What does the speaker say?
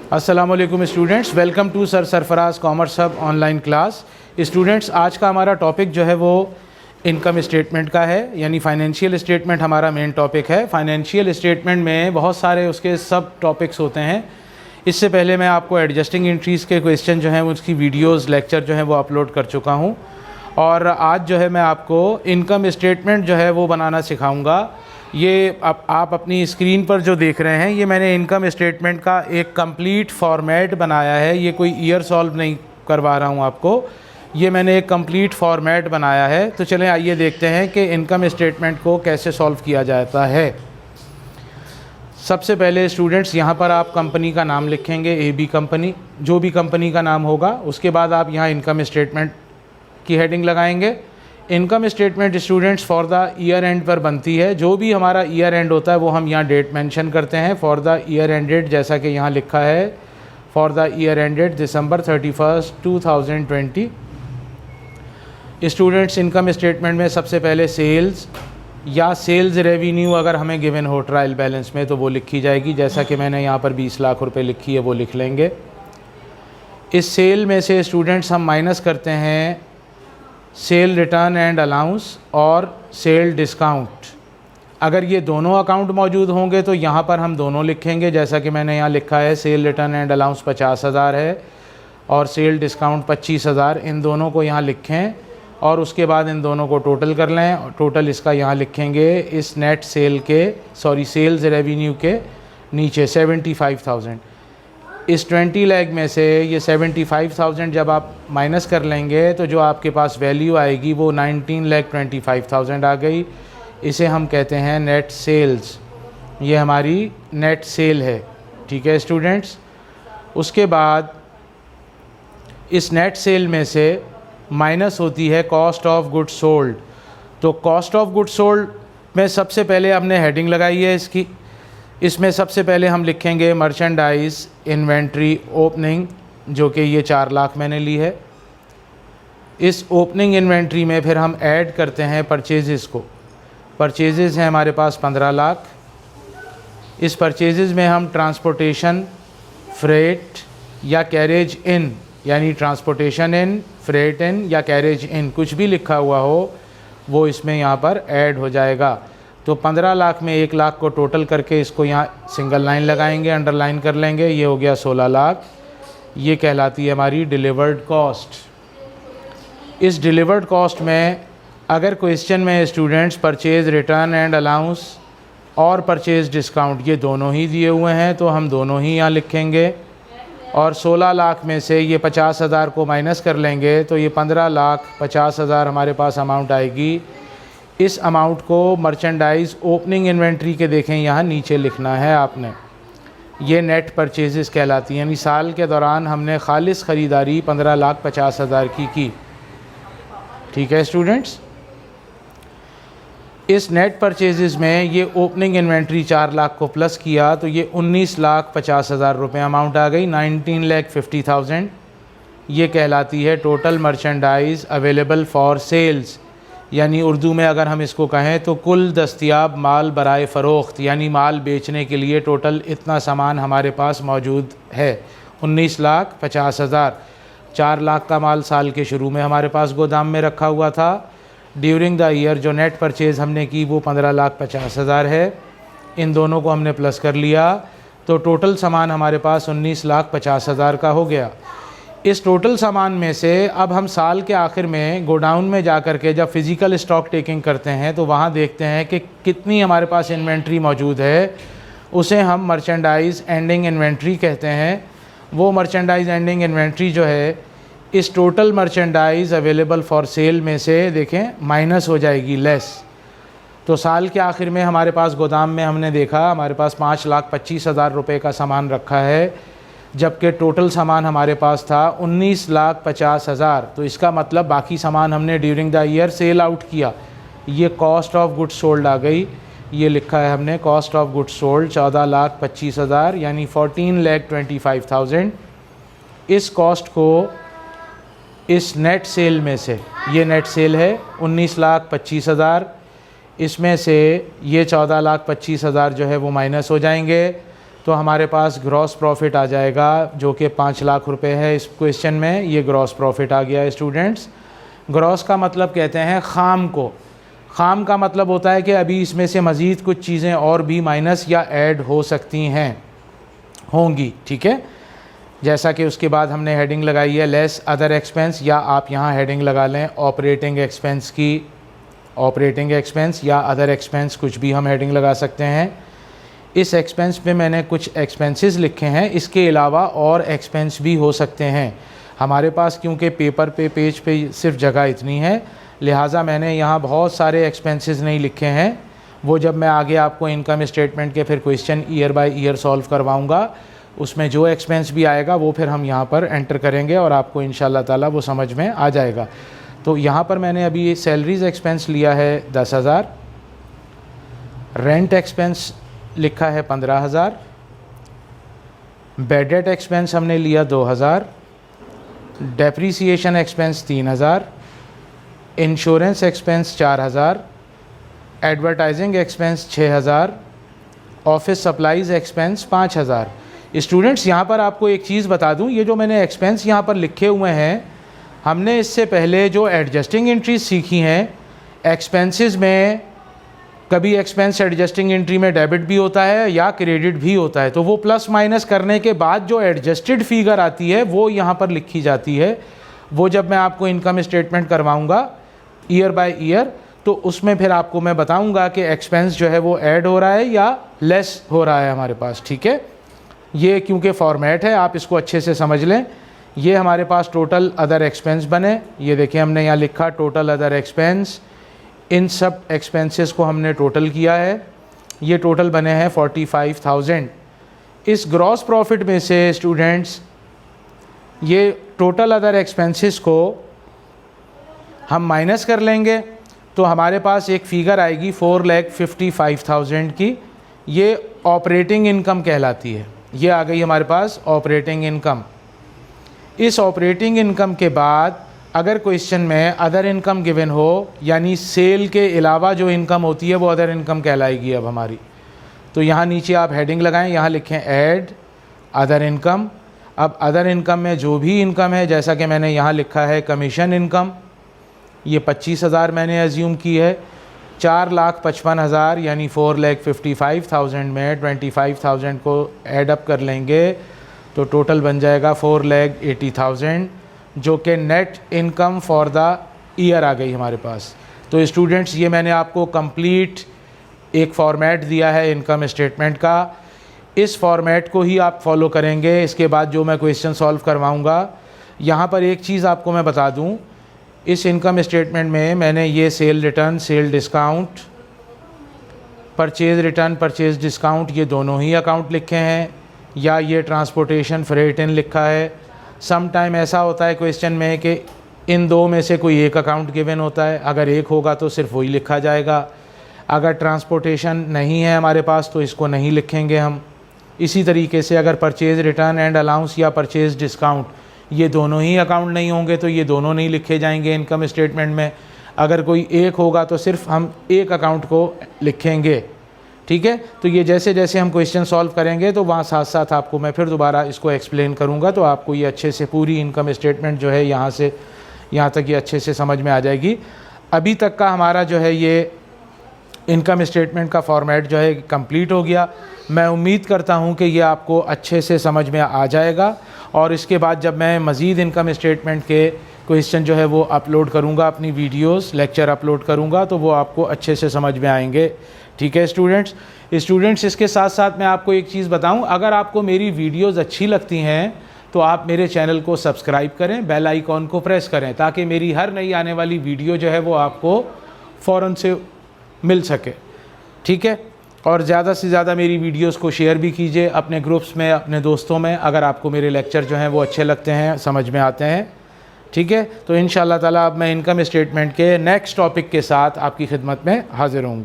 अस्सलामुअलैकुम students, welcome to sir Sarfaraz commerce hub online class. Students, आज का हमारा टॉपिक जो है वो इनकम स्टेटमेंट का है, यानी फाइनेंशियल स्टेटमेंट हमारा मेन टॉपिक है। फाइनेंशियल स्टेटमेंट में बहुत सारे उसके सब टॉपिक्स होते हैं। इससे पहले मैं आपको एडजस्टिंग एंट्रीज़ के क्वेश्चन जो हैं उसकी वीडियोज़ लेक्चर जो है वो अपलोड कर चुका हूँ, और आज जो है मैं आपको इनकम स्टेटमेंट जो है वो बनाना सिखाऊँगा। ये आप अपनी स्क्रीन पर जो देख रहे हैं, ये मैंने इनकम स्टेटमेंट का एक कंप्लीट फॉर्मेट बनाया है। ये कोई ईयर सॉल्व नहीं करवा रहा हूँ आपको, ये मैंने एक कंप्लीट फॉर्मेट बनाया है। तो चलें आइए देखते हैं कि इनकम स्टेटमेंट को कैसे सॉल्व किया जाता है। सबसे पहले स्टूडेंट्स, यहाँ पर आप कंपनी का नाम लिखेंगे, AB कंपनी, जो भी कंपनी का नाम होगा। उसके बाद आप यहाँ इनकम स्टेटमेंट की हेडिंग लगाएंगे। Income statement students for the year and पर बनती है। जो भी हमारा ईयर एंड होता है वो हम यहाँ डेट मेंशन करते हैं, फॉर द ईयर एंडेड, जैसा कि यहाँ लिखा है for the year ended December 31, 2020। Students, income statement में सबसे पहले सेल्स या सेल्स रेवेन्यू अगर हमें गिवन हो ट्रायल बैलेंस में तो वो लिखी जाएगी, जैसा कि मैंने यहाँ पर 20 लाख रुपए लिखी है, वो लिख लेंगे। इस सेल में से स्टूडेंट्स हम माइनस करते हैं सेल रिटर्न एंड अलाउंस और सेल डिस्काउंट। अगर ये दोनों अकाउंट मौजूद होंगे तो यहाँ पर हम दोनों लिखेंगे, जैसा कि मैंने यहाँ लिखा है सेल रिटर्न एंड अलाउंस 50,000 है और सेल डिस्काउंट 25,000। इन दोनों को यहाँ लिखें और उसके बाद इन दोनों को टोटल कर लें। टोटल इसका यहाँ लिखेंगे इस नेट सेल के सेल्स रेवेन्यू के नीचे 75,000। इस 20 लाख में से ये 75,000 जब आप माइनस कर लेंगे तो जो आपके पास वैल्यू आएगी वो 19,25,000 आ गई। इसे हम कहते हैं नेट सेल्स। ये हमारी नेट सेल है, ठीक है स्टूडेंट्स। उसके बाद इस नेट सेल में से माइनस होती है कॉस्ट ऑफ गुड सोल्ड। तो कॉस्ट ऑफ गुड सोल्ड में सबसे पहले हमने हेडिंग लगाई है इसकी। इसमें सबसे पहले हम लिखेंगे मर्चेंडाइज इन्वेंट्री ओपनिंग, जो कि ये 4 लाख मैंने ली है। इस ओपनिंग इन्वेंट्री में फिर हम ऐड करते हैं परचेजेस को। परचेजेस हैं हमारे पास 15 लाख। इस परचेजेस में हम ट्रांसपोर्टेशन, फ्रेट या कैरेज इन, यानी ट्रांसपोर्टेशन इन, फ्रेट इन या कैरेज इन, कुछ भी लिखा हुआ हो वो इसमें यहाँ पर ऐड हो जाएगा। तो 15 लाख में 1 लाख को टोटल करके इसको यहाँ सिंगल लाइन लगाएंगे, अंडरलाइन कर लेंगे। ये हो गया 16 लाख। ये कहलाती है हमारी डिलीवर्ड कॉस्ट। इस डिलीवर्ड कॉस्ट में अगर क्वेश्चन में students purchase return and allowance और परचेज़ डिस्काउंट ये दोनों ही दिए हुए हैं तो हम दोनों ही यहाँ लिखेंगे। और 16 लाख में से ये 50,000 को माइनस कर लेंगे तो ये 15,50,000 हमारे पास अमाउंट आएगी। इस अमाउंट को मर्चेंडाइज ओपनिंग इन्वेंट्री के देखें यहाँ नीचे लिखना है आपने। ये नेट परचेजेस कहलाती हैं, यानी साल के दौरान हमने खालिस ख़रीदारी 15,50,000 की। ठीक है स्टूडेंट्स। इस नेट परचेजेस में ये ओपनिंग इन्वेंट्री 4 लाख को प्लस किया तो ये 19,50,000 रुपये अमाउंट आ गई, 19,50,000। ये कहलाती है total merchandise available for sales, यानी उर्दू में अगर हम इसको कहें तो कुल दस्तयाब माल बराए फ़रोख्त, यानी माल बेचने के लिए टोटल इतना सामान हमारे पास मौजूद है, 19,50,000। 4 लाख का माल साल के शुरू में हमारे पास गोदाम में रखा हुआ था। ड्यूरिंग द ईयर जो नेट परचेज़ हमने की वो 15,50,000 है। इन दोनों को हमने प्लस कर लिया तो टोटल सामान हमारे पास 19,50,000 का हो गया। इस टोटल सामान में से अब हम साल के आखिर में गोडाउन में जा कर के जब फ़िज़िकल स्टॉक टेकिंग करते हैं तो वहाँ देखते हैं कि कितनी हमारे पास इन्वेंट्री मौजूद है। उसे हम मर्चेंडाइज एंडिंग इन्वेंट्री कहते हैं। वो मर्चेंडाइज एंडिंग इन्वेंट्री जो है इस total merchandise available for sale में से देखें माइनस हो जाएगी, लेस। तो साल के आखिर में हमारे पास गोदाम में हमने देखा हमारे पास 5,25,000 रुपये का सामान रखा है, जबकि टोटल सामान हमारे पास था 19,50,000। तो इसका मतलब बाकी सामान हमने during the year sell out किया। ये कॉस्ट ऑफ गुड्स सोल्ड आ गई। ये लिखा है हमने कॉस्ट ऑफ गुड्स सोल्ड 14,25,000 यानी 14,25,000। इस कॉस्ट को इस नेट सेल में से, ये नेट सेल है 19,25,000, इसमें से ये 14,25,000 जो है वो माइनस हो जाएंगे तो हमारे पास ग्रॉस प्रॉफिट आ जाएगा जो कि 5 लाख रुपए है इस क्वेश्चन में। ये ग्रॉस प्रॉफिट आ गया है स्टूडेंट्स। ग्रॉस का मतलब कहते हैं खाम को। खाम का मतलब होता है कि अभी इसमें से मज़ीद कुछ चीज़ें और भी माइनस या ऐड हो सकती हैं, होंगी, ठीक है। जैसा कि उसके बाद हमने हेडिंग लगाई है लेस अदर एक्सपेंस, या आप यहाँ हेडिंग लगा लें ऑपरेटिंग एक्सपेंस की, ऑपरेटिंग एक्सपेंस या अदर एक्सपेंस, कुछ भी हम हेडिंग लगा सकते हैं। इस एक्सपेंस पे मैंने कुछ एक्सपेंसेस लिखे हैं, इसके अलावा और एक्सपेंस भी हो सकते हैं। हमारे पास क्योंकि पेपर पे पेज पे सिर्फ जगह इतनी है, लिहाजा मैंने यहाँ बहुत सारे एक्सपेंसेस नहीं लिखे हैं। वो जब मैं आगे आपको इनकम स्टेटमेंट के फिर question year by year solve करवाऊँगा, उसमें जो एक्सपेंस भी आएगा वो फिर हम यहाँ पर एंटर करेंगे और आपको इंशाल्लाह ताला वो समझ में आ जाएगा। तो यहाँ पर मैंने अभी सैलरीज एक्सपेंस लिया है 10,000, रेंट एक्सपेंस लिखा है 15,000, बेडेड एक्सपेंस हमने लिया 2,000, depreciation expense 3,000, insurance expense 4,000, advertising expense 6,000, office supplies expense 5,000। Students यहाँ पर आपको एक चीज़ बता दूँ, ये जो मैंने एक्सपेंस यहाँ पर लिखे हुए हैं, हमने इससे पहले जो एडजस्टिंग एंट्रीज सीखी हैं, एक्सपेंसेस में कभी एक्सपेंस एडजस्टिंग एंट्री में डेबिट भी होता है या क्रेडिट भी होता है। तो वो प्लस माइनस करने के बाद जो एडजस्टेड फिगर आती है वो यहाँ पर लिखी जाती है। वो जब मैं आपको इनकम स्टेटमेंट करवाऊँगा ईयर बाय ईयर, तो उसमें फिर आपको मैं बताऊँगा कि एक्सपेंस जो है वो ऐड हो रहा है या लेस हो रहा है हमारे पास, ठीक है। ये क्योंकि फॉर्मेट है, आप इसको अच्छे से समझ लें। ये हमारे पास टोटल अदर एक्सपेंस बने, ये देखिए हमने यहाँ लिखा टोटल अदर एक्सपेंस। इन सब एक्सपेंसेस को हमने टोटल किया है, ये टोटल बने हैं 45,000। इस ग्रॉस प्रॉफिट में से स्टूडेंट्स ये टोटल अदर एक्सपेंसेस को हम माइनस कर लेंगे तो हमारे पास एक फ़िगर आएगी 4,55,000 की। ये ऑपरेटिंग इनकम कहलाती है। ये आ गई हमारे पास ऑपरेटिंग इनकम। इस ऑपरेटिंग इनकम के बाद अगर क्वेश्चन में अदर इनकम गिवन हो, यानी सेल के अलावा जो इनकम होती है वो अदर इनकम कहलाएगी अब हमारी। तो यहाँ नीचे आप हेडिंग लगाएं, यहाँ लिखें ऐड अदर इनकम। अब अदर इनकम में जो भी इनकम है, जैसा कि मैंने यहाँ लिखा है कमीशन इनकम, ये 25,000 मैंने एज्यूम की है। 4,55,000 यानी 4,55,000 में 25,000 को ऐड अप कर लेंगे तो टोटल बन जाएगा 4,80,000, जो कि net income for the year आ गई हमारे पास। तो स्टूडेंट्स ये मैंने आपको कंप्लीट एक फॉर्मेट दिया है इनकम स्टेटमेंट का। इस फॉर्मेट को ही आप फॉलो करेंगे। इसके बाद जो मैं क्वेश्चन सॉल्व करवाऊँगा, यहाँ पर एक चीज़ आपको मैं बता दूँ, इस इनकम स्टेटमेंट में मैंने ये cell return, sale discount, purchase return, purchase discount, ये दोनों ही अकाउंट लिखे हैं, या ये ट्रांसपोर्टेशन फ्रेट इन लिखा है। सम टाइम ऐसा होता है क्वेश्चन में कि इन दो में से कोई एक अकाउंट गिवन होता है, अगर एक होगा तो सिर्फ वही लिखा जाएगा। अगर ट्रांसपोर्टेशन नहीं है हमारे पास तो इसको नहीं लिखेंगे हम। इसी तरीके से अगर परचेज़ रिटर्न एंड अलाउंस या परचेज़ डिस्काउंट, ये दोनों ही अकाउंट नहीं होंगे तो ये दोनों नहीं लिखे जाएंगे इनकम स्टेटमेंट में। अगर कोई एक होगा तो सिर्फ हम एक अकाउंट को लिखेंगे, ठीक है। तो ये जैसे जैसे हम क्वेश्चन सॉल्व करेंगे तो वहाँ साथ साथ आपको मैं फिर दोबारा इसको एक्सप्लेन करूँगा, तो आपको ये अच्छे से पूरी इनकम स्टेटमेंट जो है यहाँ से यहाँ तक ये अच्छे से समझ में आ जाएगी। अभी तक का हमारा जो है ये इनकम स्टेटमेंट का फॉर्मेट जो है कंप्लीट हो गया। मैं उम्मीद करता हूँ कि ये आपको अच्छे से समझ में आ जाएगा, और इसके बाद जब मैं मज़ीद इनकम स्टेटमेंट के क्वेश्चन जो है वो अपलोड करूँगा, अपनी वीडियोस लेक्चर अपलोड करूँगा, तो वो आपको अच्छे से समझ में आएंगे, ठीक है स्टूडेंट्स। इसके साथ साथ मैं आपको एक चीज़ बताऊँ, अगर आपको मेरी वीडियोज़ अच्छी लगती हैं तो आप मेरे चैनल को सब्सक्राइब करें, बेल आइकॉन को प्रेस करें, ताकि मेरी हर नई आने वाली वीडियो जो है वो आपको फ़ौरन से मिल सके, ठीक है। और ज़्यादा से ज़्यादा मेरी वीडियोस को शेयर भी कीजिए अपने ग्रुप्स में, अपने दोस्तों में, अगर आपको मेरे लेक्चर जो हैं वो अच्छे लगते हैं, समझ में आते हैं, ठीक है। तो इंशाअल्लाह ताला अब मैं इनकम स्टेटमेंट के नेक्स्ट टॉपिक के साथ आपकी खिदमत में हाज़िर होऊंगा।